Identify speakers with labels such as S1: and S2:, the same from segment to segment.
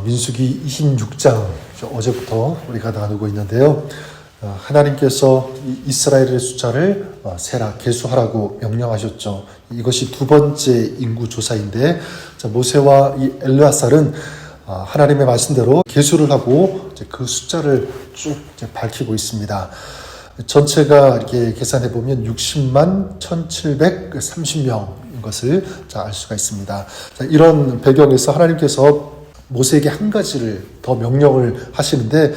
S1: 민수기 26장 어제부터 우리가 나누고 있는데요. 하나님께서 이스라엘의 숫자를 세라, 계수하라고 명령하셨죠. 이것이 두 번째 인구 조사인데, 모세와 이 엘르아살은 하나님의 말씀대로 계수를 하고 그 숫자를 쭉 밝히고 있습니다. 전체가 이렇게 계산해 보면 60만 1730명인 것을 알 수가 있습니다. 이런 배경에서 하나님께서 모세에게 한 가지를 더 명령을 하시는데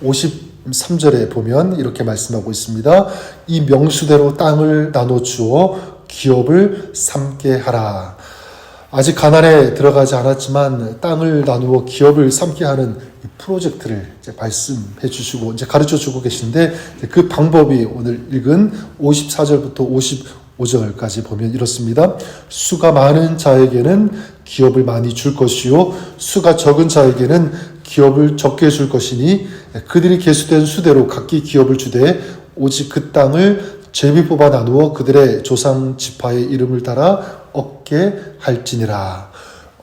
S1: 53절에 보면 이렇게 말씀하고 있습니다. 이 명수대로 땅을 나눠 주어 기업을 삼게 하라. 아직 가나안에 들어가지 않았지만 땅을 나누어 기업을 삼게 하는 이 프로젝트를 이제 말씀해 주시고 이제 가르쳐 주고 계신데, 그 방법이 오늘 읽은 54절부터 55절까지 보면 이렇습니다. 수가 많은 자에게는 기업을 많이 줄 것이요 수가 적은 자에게는 기업을 적게 줄 것이니 그들이 계수된 수대로 각기 기업을 주되 오직 그 땅을 제비 뽑아 나누어 그들의 조상 지파의 이름을 따라 얻게 할지니라.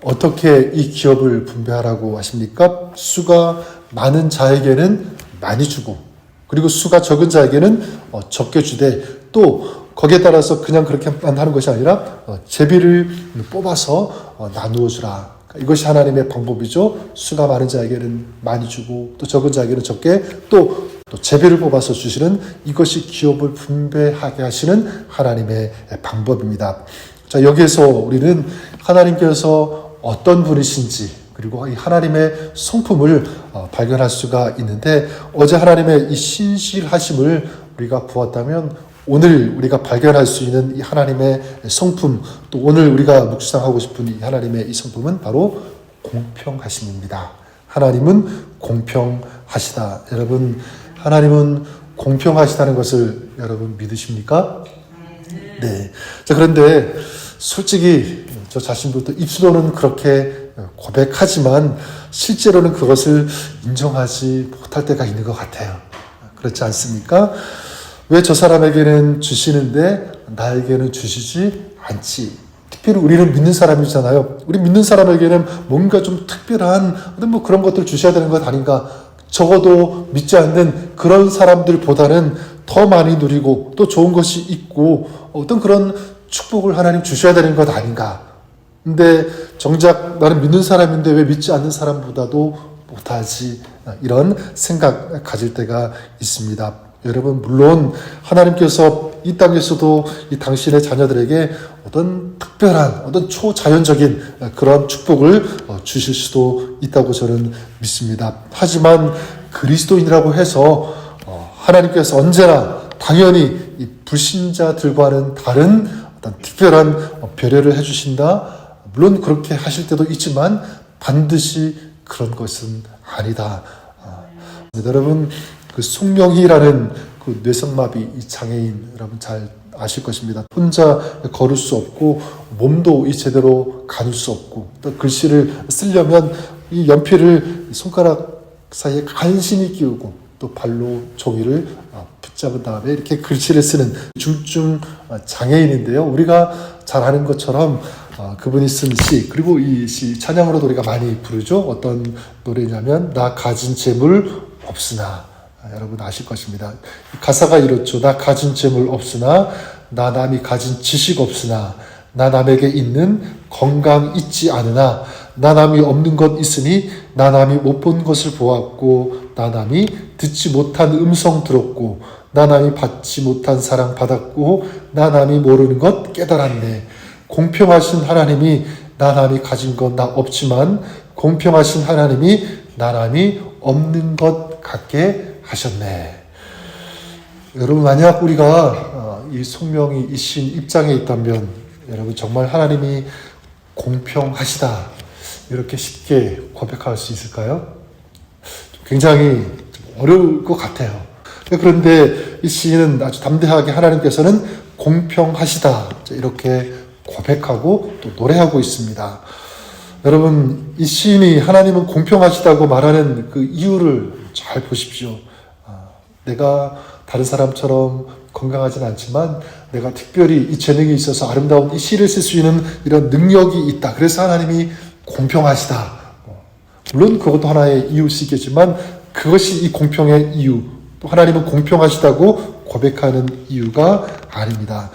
S1: 어떻게 이 기업을 분배하라고 하십니까? 수가 많은 자에게는 많이 주고, 그리고 수가 적은 자에게는 적게 주되, 또 거기에 따라서 그냥 그렇게만 하는 것이 아니라 제비를 뽑아서 나누어 주라. 이것이 하나님의 방법이죠. 수가 많은 자에게는 많이 주고 또 적은 자에게는 적게, 또 제비를 뽑아서 주시는, 이것이 기업을 분배하게 하시는 하나님의 방법입니다. 자, 여기에서 우리는 하나님께서 어떤 분이신지, 그리고 이 하나님의 성품을 발견할 수가 있는데, 어제 하나님의 이 신실하심을 우리가 보았다면 오늘 우리가 발견할 수 있는 이 하나님의 성품, 또 오늘 우리가 묵상하고 싶은 이 하나님의 이 성품은 바로 공평하심입니다. 하나님은 공평하시다. 여러분, 하나님은 공평하시다는 것을 여러분 믿으십니까? 네. 자, 그런데 솔직히 저 자신부터 입술로는 그렇게 고백하지만 실제로는 그것을 인정하지 못할 때가 있는 것 같아요. 그렇지 않습니까? 왜 저 사람에게는 주시는데 나에게는 주시지 않지? 특별히 우리는 믿는 사람이잖아요. 우리 믿는 사람에게는 뭔가 좀 특별한 뭐 그런 것들 주셔야 되는 것 아닌가? 적어도 믿지 않는 그런 사람들보다는 더 많이 누리고 또 좋은 것이 있고 어떤 그런 축복을 하나님 주셔야 되는 것 아닌가? 근데 정작 나는 믿는 사람인데 왜 믿지 않는 사람보다도 못하지? 이런 생각 가질 때가 있습니다. 여러분, 물론 하나님께서 이 땅에서도 이 당신의 자녀들에게 어떤 특별한, 어떤 초자연적인 그런 축복을 주실 수도 있다고 저는 믿습니다. 하지만 그리스도인이라고 해서 하나님께서 언제나 당연히 이 불신자들과는 다른 어떤 특별한 배려를 해주신다. 물론 그렇게 하실 때도 있지만 반드시 그런 것은 아니다. 여러분, 그 송명희라는 그 뇌성마비 이 장애인 여러분 잘 아실 것입니다. 혼자 걸을 수 없고 몸도 제대로 가눌 수 없고, 또 글씨를 쓰려면 이 연필을 손가락 사이에 간신히 끼우고 또 발로 종이를 붙잡은 다음에 이렇게 글씨를 쓰는 중증 장애인인데요. 우리가 잘 아는 것처럼 그분이 쓴 시, 그리고 이 시 찬양으로도 우리가 많이 부르죠. 어떤 노래냐면 나 가진 재물 없으나, 여러분 아실 것입니다. 가사가 이렇죠. 나 가진 재물 없으나, 나 남이 가진 지식 없으나, 나 남에게 있는 건강 있지 않으나, 나 남이 없는 것 있으니, 나 남이 못 본 것을 보았고, 나 남이 듣지 못한 음성 들었고, 나 남이 받지 못한 사랑 받았고, 나 남이 모르는 것 깨달았네. 공평하신 하나님이 나 남이 가진 건 나 없지만 공평하신 하나님이 나 남이 없는 것 같게 하셨네. 여러분, 만약 우리가 이 송명이 이신 입장에 있다면 여러분 정말 하나님이 공평하시다 이렇게 쉽게 고백할 수 있을까요? 굉장히 어려울 것 같아요. 그런데 이 시인은 아주 담대하게 하나님께서는 공평하시다 이렇게 고백하고 또 노래하고 있습니다. 여러분, 이 시인이 하나님은 공평하시다고 말하는 그 이유를 잘 보십시오. 내가 다른 사람처럼 건강하진 않지만 내가 특별히 이 재능이 있어서 아름다운 이 시를 쓸 수 있는 이런 능력이 있다. 그래서 하나님이 공평하시다. 물론 그것도 하나의 이유일 수 있겠지만 그것이 이 공평의 이유, 또 하나님은 공평하시다고 고백하는 이유가 아닙니다.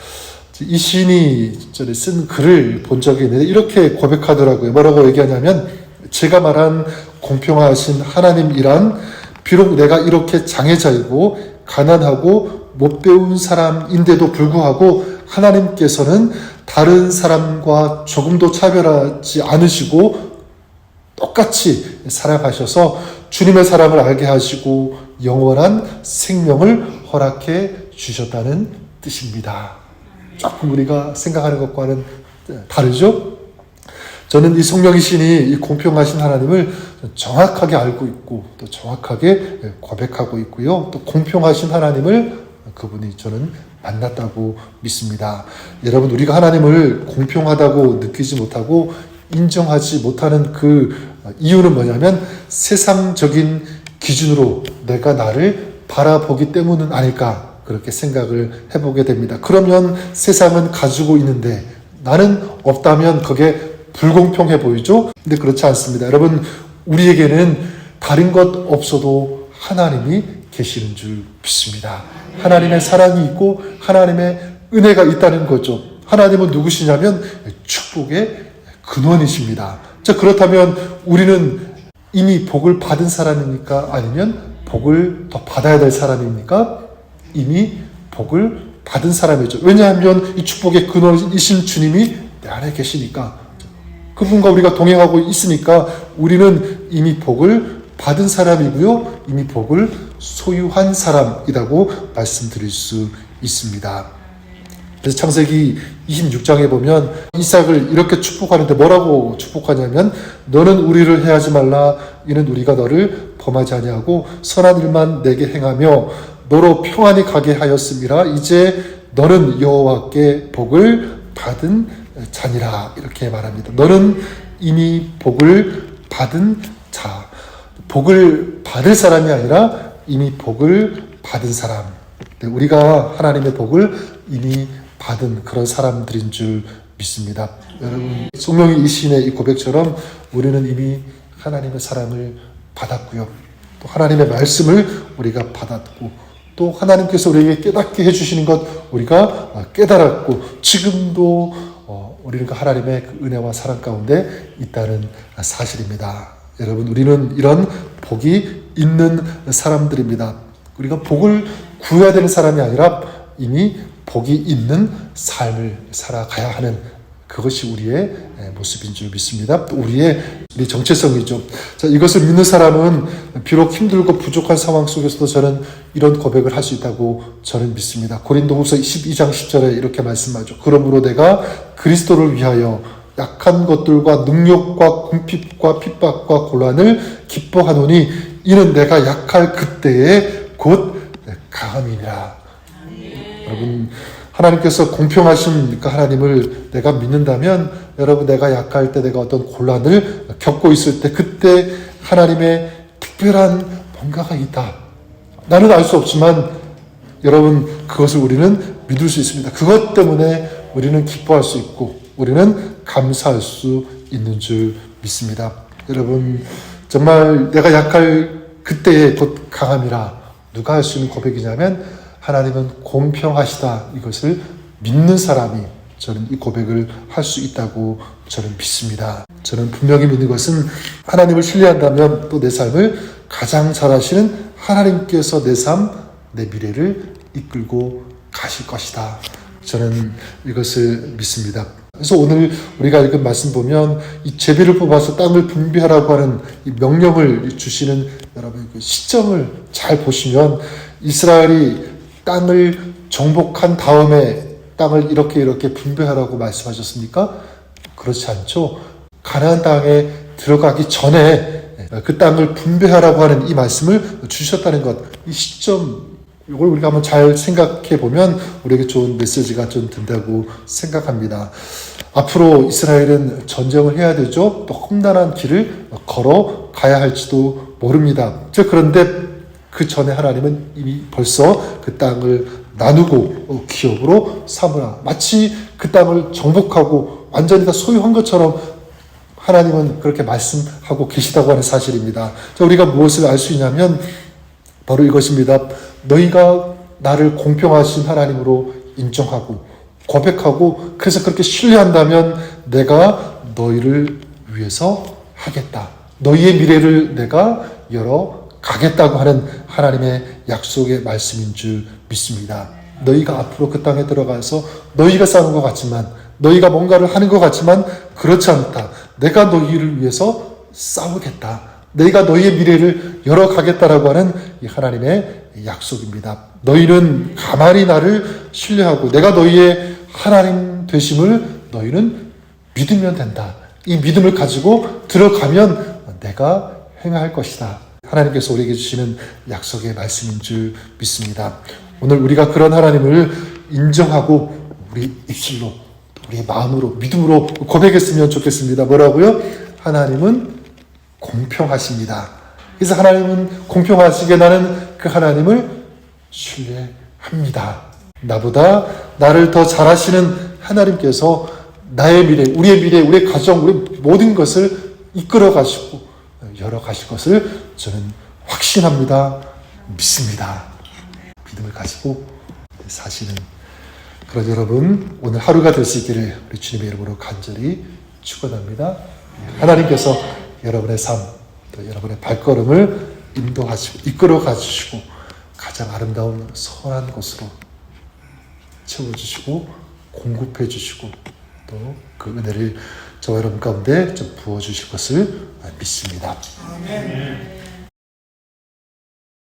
S1: 이 시인이 쓴 글을 본 적이 있는데 이렇게 고백하더라고요. 뭐라고 얘기하냐면, 제가 말한 공평하신 하나님이란 비록 내가 이렇게 장애자이고 가난하고 못 배운 사람인데도 불구하고 하나님께서는 다른 사람과 조금도 차별하지 않으시고 똑같이 사랑하셔서 주님의 사랑을 알게 하시고 영원한 생명을 허락해 주셨다는 뜻입니다. 조금 우리가 생각하는 것과는 다르죠? 저는 이 송명희 시인이 이 공평하신 하나님을 정확하게 알고 있고 또 정확하게 고백하고 있고요. 또 공평하신 하나님을 그분이 저는 만났다고 믿습니다. 여러분, 우리가 하나님을 공평하다고 느끼지 못하고 인정하지 못하는 그 이유는 뭐냐면 세상적인 기준으로 내가 나를 바라보기 때문은 아닐까, 그렇게 생각을 해보게 됩니다. 그러면 세상은 가지고 있는데 나는 없다면 그게 불공평해 보이죠? 근데 그렇지 않습니다. 여러분, 우리에게는 다른 것 없어도 하나님이 계시는 줄 믿습니다. 하나님의 사랑이 있고 하나님의 은혜가 있다는 거죠. 하나님은 누구시냐면 축복의 근원이십니다. 자, 그렇다면 우리는 이미 복을 받은 사람입니까? 아니면 복을 더 받아야 될 사람입니까? 이미 복을 받은 사람이죠. 왜냐하면 이 축복의 근원이신 주님이 내 안에 계시니까, 그분과 우리가 동행하고 있으니까 우리는 이미 복을 받은 사람이고요. 이미 복을 소유한 사람이라고 말씀드릴 수 있습니다. 그래서 창세기 26장에 보면 이삭을 이렇게 축복하는데 뭐라고 축복하냐면, 너는 우리를 해하지 말라. 이는 우리가 너를 범하지 아니하고 선한 일만 내게 행하며 너로 평안히 가게 하였음이라. 이제 너는 여호와께 복을 받은 자니라. 이렇게 말합니다. 너는 이미 복을 받은 자, 복을 받을 사람이 아니라 이미 복을 받은 사람. 우리가 하나님의 복을 이미 받은 그런 사람들인 줄 믿습니다. 여러분, 송명희 이 시인의 이 고백처럼 우리는 이미 하나님의 사랑을 받았고요. 또 하나님의 말씀을 우리가 받았고, 또 하나님께서 우리에게 깨닫게 해주시는 것 우리가 깨달았고, 지금도 우리가 하나님의 그 은혜와 사랑 가운데 있다는 사실입니다. 여러분, 우리는 이런 복이 있는 사람들입니다. 우리가 복을 구해야 되는 사람이 아니라 이미 복이 있는 삶을 살아가야 하는, 그것이 우리의 모습인 줄 믿습니다. 또 우리 정체성이죠. 자, 이것을 믿는 사람은 비록 힘들고 부족한 상황 속에서도 저는 이런 고백을 할 수 있다고 저는 믿습니다. 고린도후서 12장 10절에 이렇게 말씀하죠. 그러므로 내가 그리스도를 위하여 약한 것들과 능력과 궁핍과 핍박과 곤란을 기뻐하노니 이는 내가 약할 그때에 곧 강함이니라. 여러분, 하나님께서 공평하신 그 하나님을 내가 믿는다면, 여러분, 내가 약할 때, 내가 어떤 곤란을 겪고 있을 때, 그때 하나님의 특별한 뭔가가 있다. 나는 알 수 없지만 여러분, 그것을 우리는 믿을 수 있습니다. 그것 때문에 우리는 기뻐할 수 있고 우리는 감사할 수 있는 줄 믿습니다. 여러분, 정말 내가 약할 그때에 곧 강함이라. 누가 할 수 있는 고백이냐면 하나님은 공평하시다. 이것을 믿는 사람이 저는 이 고백을 할 수 있다고 저는 믿습니다. 저는 분명히 믿는 것은 하나님을 신뢰한다면 또 내 삶을 가장 잘 아시는 하나님께서 내 삶, 내 미래를 이끌고 가실 것이다. 저는 이것을 믿습니다. 그래서 오늘 우리가 읽은 말씀 보면 이 제비를 뽑아서 땅을 분배하라고 하는 이 명령을 주시는 여러분 그 시점을 잘 보시면, 이스라엘이 땅을 정복한 다음에 땅을 이렇게 분배하라고 말씀하셨습니까? 그렇지 않죠. 가나안 땅에 들어가기 전에 그 땅을 분배하라고 하는 이 말씀을 주셨다는 것, 이 시점, 이걸 우리가 한번 잘 생각해 보면 우리에게 좋은 메시지가 좀 된다고 생각합니다. 앞으로 이스라엘은 전쟁을 해야 되죠. 또 험난한 길을 걸어가야 할지도 모릅니다. 그런데 그 전에 하나님은 이미 벌써 그 땅을 나누고 기업으로 삼으라. 마치 그 땅을 정복하고 완전히 다 소유한 것처럼 하나님은 그렇게 말씀하고 계시다고 하는 사실입니다. 자, 우리가 무엇을 알 수 있냐면 바로 이것입니다. 너희가 나를 공평하신 하나님으로 인정하고 고백하고 그래서 그렇게 신뢰한다면 내가 너희를 위해서 하겠다. 너희의 미래를 내가 열어가겠다고 하는 하나님의 약속의 말씀인 줄 믿습니다. 너희가 앞으로 그 땅에 들어가서 너희가 싸우는 것 같지만 너희가 뭔가를 하는 것 같지만 그렇지 않다. 내가 너희를 위해서 싸우겠다. 내가 너희의 미래를 열어가겠다라고 하는 이 하나님의 약속입니다. 너희는 가만히 나를 신뢰하고 내가 너희의 하나님 되심을 너희는 믿으면 된다. 이 믿음을 가지고 들어가면 내가 행할 것이다. 하나님께서 우리에게 주시는 약속의 말씀인 줄 믿습니다. 오늘 우리가 그런 하나님을 인정하고 우리 입술로 우리 마음으로 믿음으로 고백했으면 좋겠습니다. 뭐라고요? 하나님은 공평하십니다. 그래서 하나님은 공평하시게 나는 그 하나님을 신뢰합니다. 나보다 나를 더 잘하시는 하나님께서 나의 미래, 우리의 가정, 우리 모든 것을 이끌어 가시고 열어 가실 것을 저는 확신합니다. 믿습니다. 믿음을 가지고 사시는 그런 여러분 오늘 하루가 될 수 있기를 우리 주님의 이름으로 간절히 축원합니다. 하나님께서 여러분의 삶, 또 여러분의 발걸음을 인도하시고 이끌어 가주시고 가장 아름다운 선한 곳으로 채워주시고 공급해 주시고 또 그 은혜를 저와 여러분 가운데 좀 부어주실 것을 믿습니다. 아멘.